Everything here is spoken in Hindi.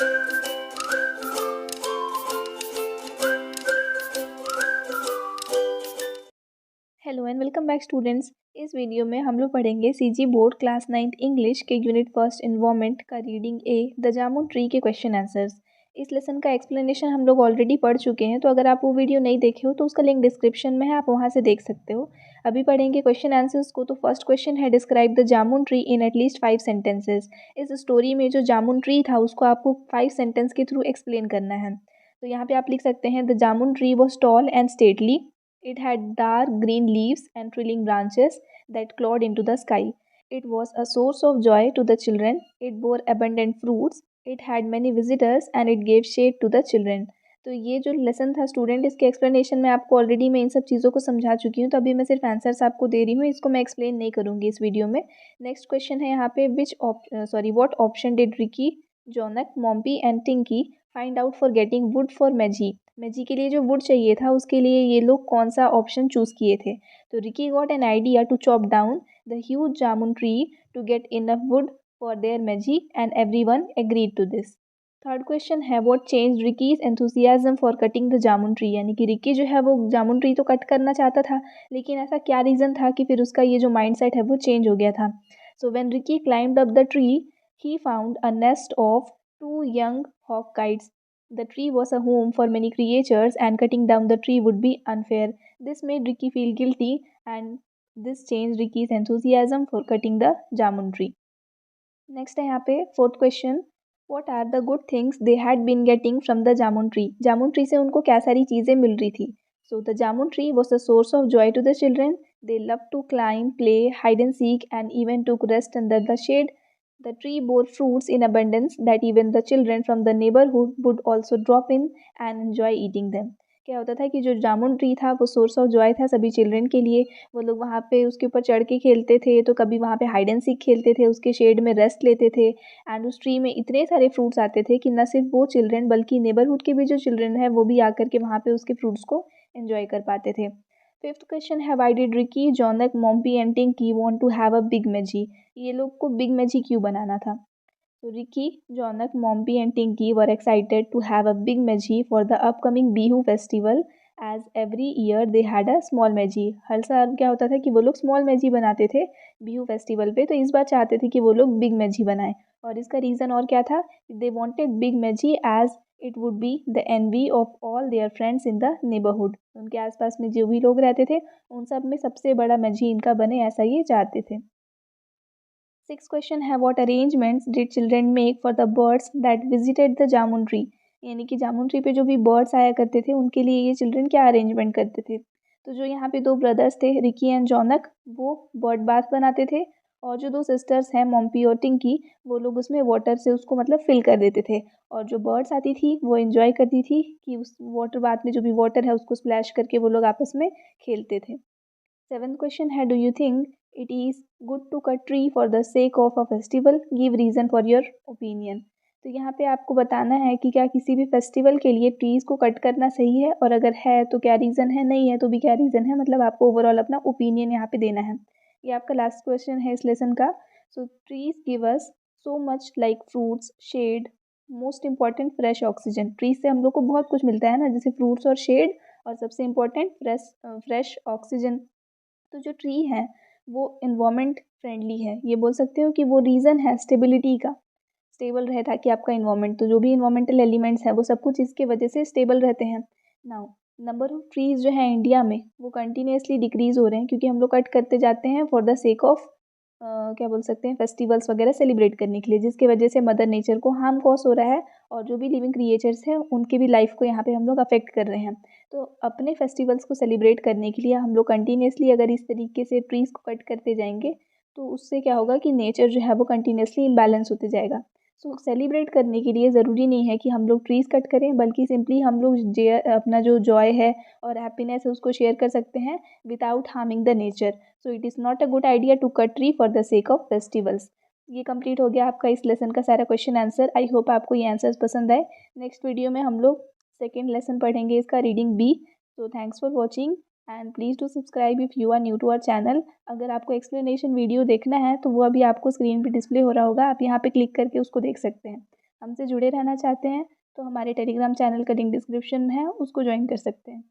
Hello and welcome back students. इस वीडियो में हम लोग पढ़ेंगे CG board class 9th English के यूनिट फर्स्ट एनवायरनमेंट का reading A the jamun tree के क्वेश्चन आंसर्स। इस लेसन का एक्सप्लेनेशन हम लोग ऑलरेडी पढ़ चुके हैं, तो अगर आप वो वीडियो नहीं देखे हो तो उसका लिंक डिस्क्रिप्शन में है, आप वहाँ से देख सकते हो। अभी पढ़ेंगे क्वेश्चन आंसर्स को। तो फर्स्ट क्वेश्चन है, describe the jamun tree in at least 5 sentences. इस स्टोरी में जो जामुन ट्री था उसको आपको 5 सेंटेंस के थ्रू एक्सप्लेन करना है। तो यहाँ पे आप लिख सकते हैं, the jamun tree was tall and stately. It had dark green leaves and trailing branches that clawed into the sky. It was a source of joy to the children. It bore abundant fruits. It had many visitors and it gave shade to the children. तो ये जो लेसन था स्टूडेंट, इसके एक्सप्लेनेशन में आपको ऑलरेडी मैं इन सब चीज़ों को समझा चुकी हूँ, तो अभी मैं सिर्फ आंसर्स आपको दे रही हूँ, इसको मैं एक्सप्लेन नहीं करूँगी इस वीडियो में। नेक्स्ट क्वेश्चन है यहाँ पे, what option did Ricky, Jonak, Mompi and Tinki find out for getting wood for Meji. Meji के लिए जो वुड चाहिए था उसके लिए ये लोग कौन सा ऑप्शन चूज़ किए थे। तो Ricky got an idea to chop down the huge jamun tree to get enough wood for their Meji and everyone agreed to this. Third question है, what change Ricky's enthusiasm for cutting the jamun tree. यानी कि रिकी जो है वो जामुन ट्री तो कट करना चाहता था, लेकिन ऐसा क्या रीज़न था कि फिर उसका ये जो माइंडसेट है वो चेंज हो गया था। So when Ricky climbed up the tree he found a nest of 2 young hawk kites. The tree was a home for many creatures and cutting down the tree would be unfair. This made Ricky feel guilty and this changed Ricky's enthusiasm for cutting the jamun tree. Next है यहाँ पे fourth question, what are the good things they had been getting from the jamun tree. Jamun tree से उनको क्या सारी चीज़ें मिल रही थी। So the jamun tree was a source of joy to the children. They loved to climb, play, hide and seek and even took rest under the shade. The tree bore fruits in abundance that even the children from the neighborhood would also drop in and enjoy eating them. क्या होता था कि जो जामुन ट्री था वो सोर्स ऑफ जॉय था सभी चिल्ड्रन के लिए। वो लोग वहाँ पे उसके ऊपर चढ़ के खेलते थे, तो कभी वहाँ पे हाइड एंड सीक खेलते थे, उसके शेड में रेस्ट लेते थे। एंड उस ट्री में इतने सारे फ्रूट्स आते थे कि न सिर्फ वो चिल्ड्रन बल्कि नेबरहुड के भी जो चिल्ड्रन है वो भी आकर के वहाँ पे उसके फ्रूट्स को एंजॉय कर पाते थे। फिफ्थ क्वेश्चन है, why did Ricky, Jonak, Mompi and Tinki want to have a big Meji. ये लोग को बिग मैजी क्यों बनाना था। तो Ricky, Jonak, Mompi and Tinki were excited to have a big Meji for the upcoming Bihu festival as every year they had a small Meji. हर साल क्या होता था कि वो लोग स्मॉल मैजी बनाते थे बिहू फेस्टिवल पे, तो इस बार चाहते थे कि वो लोग बिग मैजी बनाएं। और इसका रीज़न और क्या था, they wanted big Meji as it would be the envy of all their friends in the neighbourhood. उनके आसपास में जो भी लोग रहते थे उन सब में सबसे बड़ा मैजी इनका बने, ऐसा ये चाहते थे। सिक्स क्वेश्चन है, what arrangements did children make for the birds that visited the jamun tree. यानी कि जामुन ट्री पे जो भी बर्ड्स आया करते थे उनके लिए ये चिल्ड्रन क्या अरेंजमेंट करते थे। तो जो यहाँ पे दो ब्रदर्स थे रिकी एंड जॉनक, वो बर्ड बाथ बनाते थे, और जो दो सिस्टर्स हैं मॉम्पी और टिंकी, वो लोग उसमें वाटर से उसको मतलब फिल कर देते थे। और जो बर्ड्स आती थी वो इन्जॉय करती थी कि उस वाटर बाथ में जो भी वाटर है उसको स्प्लैश करके वो लोग आपस में खेलते थे। सेवेंथ क्वेश्चन है, do you think it is good to cut tree for the sake of a festival, give reason for your opinion. तो यहाँ पे आपको बताना है कि क्या किसी भी फेस्टिवल के लिए ट्रीज़ को कट करना सही है, और अगर है तो क्या रीज़न है, नहीं है तो भी क्या रीज़न है। मतलब आपको ओवरऑल अपना ओपिनियन यहाँ पे देना है। ये आपका लास्ट क्वेश्चन है इस लेसन का। So trees give us so much like fruits, shade, most important fresh oxygen. Trees से हम लोग को बहुत कुछ मिलता है ना, जैसे फ्रूट्स और शेड, और सबसे इम्पॉर्टेंट फ्रेश ऑक्सीजन। तो जो ट्री है वो इन्वामेंट फ्रेंडली है, ये बोल सकते हो कि वो रीज़न है स्टेबिलिटी का। स्टेबल रहे ताकि आपका इन्वामेंट, तो जो भी इन्वामेंटल एलिमेंट्स है वो सब कुछ इसके वजह से स्टेबल रहते हैं। नाउ नंबर ऑफ ट्रीज़ जो है इंडिया में वो कंटिन्यूसली डिक्रीज़ हो रहे हैं, क्योंकि हम लोग कट करते जाते हैं फॉर द सेक ऑफ क्या बोल सकते हैं, फेस्टिवल्स वगैरह सेलिब्रेट करने के लिए, जिसकी वजह से मदर नेचर को हार्म कॉज हो रहा है, और जो भी लिविंग क्रिएचर्स हैं उनके भी लाइफ को यहाँ पे हम लोग अफेक्ट कर रहे हैं। तो अपने फेस्टिवल्स को सेलिब्रेट करने के लिए हम लोग कंटिन्यूसली अगर इस तरीके से ट्रीज़ को कट करते जाएंगे तो उससे क्या होगा कि नेचर जो है वो कंटिन्यूसली इम्बैलेंस होते जाएगा। सो सेलिब्रेट करने के लिए ज़रूरी नहीं है कि हम लोग ट्रीज़ कट करें, बल्कि सिंपली हम लोग अपना जो जॉय है और हैप्पीनेस है उसको शेयर कर सकते हैं without harming the nature. So it is not a good idea to cut tree for the sake of festivals. ये कंप्लीट हो गया आपका इस लेसन का सारा क्वेश्चन आंसर। आई होप आपको ये आंसर्स पसंद आए। नेक्स्ट वीडियो में हम लोग सेकेंड लेसन पढ़ेंगे इसका, reading B. So thanks for watching and please do subscribe if you are new to our channel. अगर आपको एक्सप्लेनेशन वीडियो देखना है तो वो अभी आपको स्क्रीन पे डिस्प्ले हो रहा होगा, आप यहाँ पे क्लिक करके उसको देख सकते हैं। हमसे जुड़े रहना चाहते हैं तो हमारे टेलीग्राम चैनल का लिंक डिस्क्रिप्शन में है, उसको ज्वाइन कर सकते हैं।